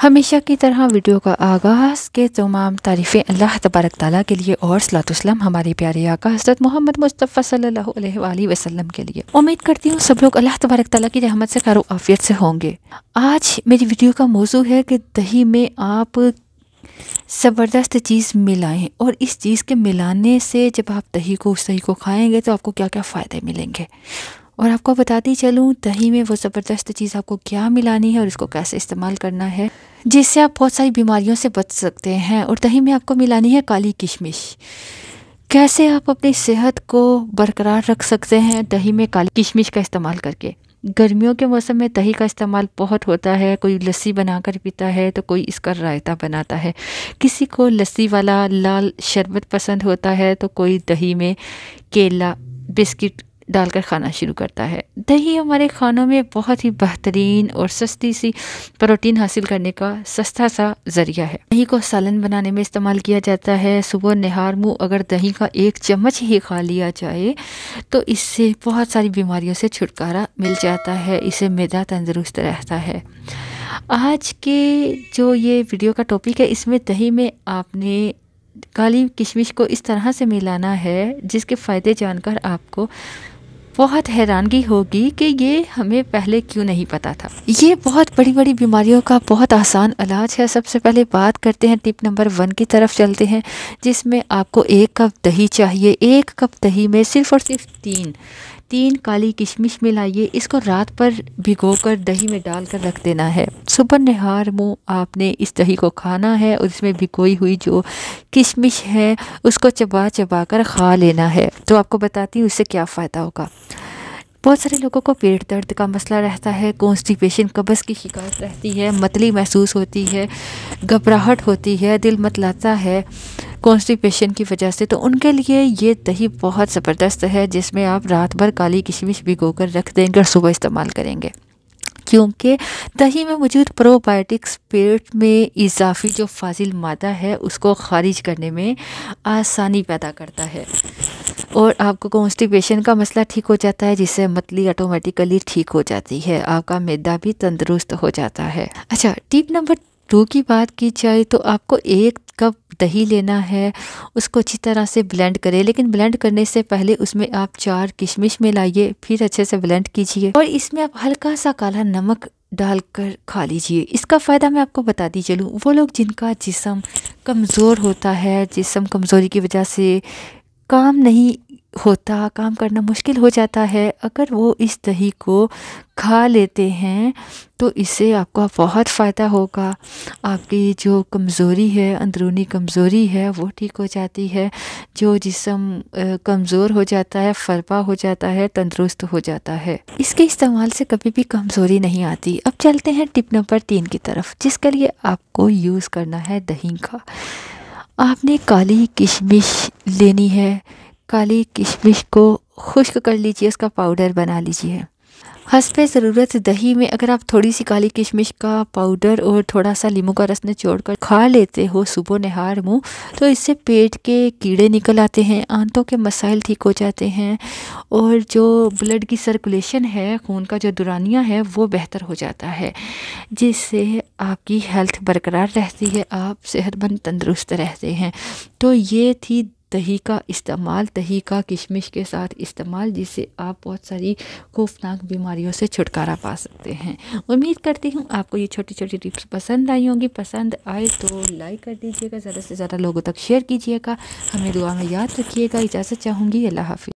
हमेशा की तरह वीडियो का आगाज़ के तमाम तारीफ़ें अल्लाह तबारक ताला के लिए और सलातो सलाम हमारे प्यारे आका हज़रत मोहम्मद मुस्तफ़ा सल्लल्लाहु अलैहि वसल्लम के लिए। उम्मीद करती हूँ सब लोग अल्लाह तबारक ताला की रहमत से खैर आफ़ियत से होंगे। आज मेरी वीडियो का मौजू है कि दही में आप ज़बरदस्त चीज़ मिलाएं और इस चीज़ के मिलाने से जब आप दही को खाएँगे तो आपको क्या क्या फ़ायदे मिलेंगे। और आपको बताती चलूँ दही में वो ज़बरदस्त चीज़ आपको क्या मिलानी है और इसको कैसे इस्तेमाल करना है जिससे आप बहुत सारी बीमारियों से बच सकते हैं। और दही में आपको मिलानी है काली किशमिश। कैसे आप अपनी सेहत को बरकरार रख सकते हैं दही में काली किशमिश का इस्तेमाल करके। गर्मियों के मौसम में दही का इस्तेमाल बहुत होता है। कोई लस्सी बनाकर पीता है तो कोई इसका रायता बनाता है। किसी को लस्सी वाला लाल शरबत पसंद होता है तो कोई दही में केला बिस्किट डालकर खाना शुरू करता है। दही हमारे खानों में बहुत ही बेहतरीन और सस्ती सी प्रोटीन हासिल करने का सस्ता सा ज़रिया है। दही को सालन बनाने में इस्तेमाल किया जाता है। सुबह निहार मुँह अगर दही का 1 चम्मच ही खा लिया जाए तो इससे बहुत सारी बीमारियों से छुटकारा मिल जाता है। इससे मैदा तंदुरुस्त रहता है। आज के जो ये वीडियो का टॉपिक है इसमें दही में आपने काली किशमिश को इस तरह से मिलाना है जिसके फ़ायदे जानकर आपको बहुत हैरानगी होगी कि ये हमें पहले क्यों नहीं पता था। ये बहुत बड़ी बड़ी बीमारियों का बहुत आसान इलाज है। सबसे पहले बात करते हैं टिप नंबर 1 की तरफ चलते हैं जिसमें आपको 1 कप दही चाहिए। 1 कप दही में सिर्फ़ और सिर्फ 3 काली किशमिश मिलाइए। इसको रात पर भिगोकर दही में डालकर रख देना है। सुबह निहार मुँह आपने इस दही को खाना है और इसमें भिगोई हुई जो किशमिश है उसको चबा चबा कर खा लेना है। तो आपको बताती हूँ इससे क्या फ़ायदा होगा। बहुत सारे लोगों को पेट दर्द का मसला रहता है, कॉन्स्टिपेशन कब्ज़ की शिकायत रहती है, मतली महसूस होती है, घबराहट होती है, दिल मतलाता है कॉन्स्टिपेशन की वजह से। तो उनके लिए ये दही बहुत ज़बरदस्त है जिसमें आप रात भर काली किशमिश भिगोकर रख देंगे और सुबह इस्तेमाल करेंगे। क्योंकि दही में मौजूद प्रोबायोटिक्स पेट में इजाफी जो फाजिल मादा है उसको खारिज करने में आसानी पैदा करता है और आपको कॉन्स्टिपेशन का मसला ठीक हो जाता है जिससे मतली ऑटोमेटिकली ठीक हो जाती है। आपका मैदा भी तंदुरुस्त हो जाता है। अच्छा, टिप नंबर 2 की बात की जाए तो आपको 1 कप दही लेना है। उसको अच्छी तरह से ब्लेंड करें, लेकिन ब्लेंड करने से पहले उसमें आप 4 किशमिश मिलाइए, फिर अच्छे से ब्लेंड कीजिए और इसमें आप हल्का सा काला नमक डालकर खा लीजिए। इसका फ़ायदा मैं आपको बताती चलूँ। वो लोग जिनका जिस्म कमज़ोर होता है, जिस्म कमज़ोरी की वजह से काम नहीं होता, काम करना मुश्किल हो जाता है, अगर वो इस दही को खा लेते हैं तो इससे आपका बहुत फ़ायदा होगा। आपकी जो कमज़ोरी है, अंदरूनी कमज़ोरी है वो ठीक हो जाती है। जो जिस्म कमज़ोर हो जाता है, फरबा हो जाता है, तंदुरुस्त हो जाता है। इसके इस्तेमाल से कभी भी कमज़ोरी नहीं आती। अब चलते हैं टिप नंबर 3 की तरफ जिसके लिए आपको यूज़ करना है दही का। आपने काली किशमिश लेनी है। काली किशमिश को खुश्क कर लीजिए, उसका पाउडर बना लीजिए। हस्बे ज़रूरत दही में अगर आप थोड़ी सी काली किशमिश का पाउडर और थोड़ा सा नींबू का रस निचोड़कर खा लेते हो सुबह निहार मुँह तो इससे पेट के कीड़े निकल आते हैं, आंतों के मसाइल ठीक हो जाते हैं और जो ब्लड की सर्कुलेशन है, खून का जो दौरानिया है वो बेहतर हो जाता है जिससे आपकी हेल्थ बरकरार रहती है, आप सेहतमंद तंदुरुस्त रहते हैं। तो ये थी दही का इस्तेमाल, दही का किशमिश के साथ इस्तेमाल जिससे आप बहुत सारी खौफनाक बीमारियों से छुटकारा पा सकते हैं। उम्मीद करती हूँ आपको ये छोटी छोटी टिप्स पसंद आई होंगी। पसंद आए तो लाइक कर दीजिएगा, ज़्यादा से ज़्यादा लोगों तक शेयर कीजिएगा। हमें दुआ में याद रखिएगा। इजाज़त चाहूँगी। अल्लाह हाफ़िज़।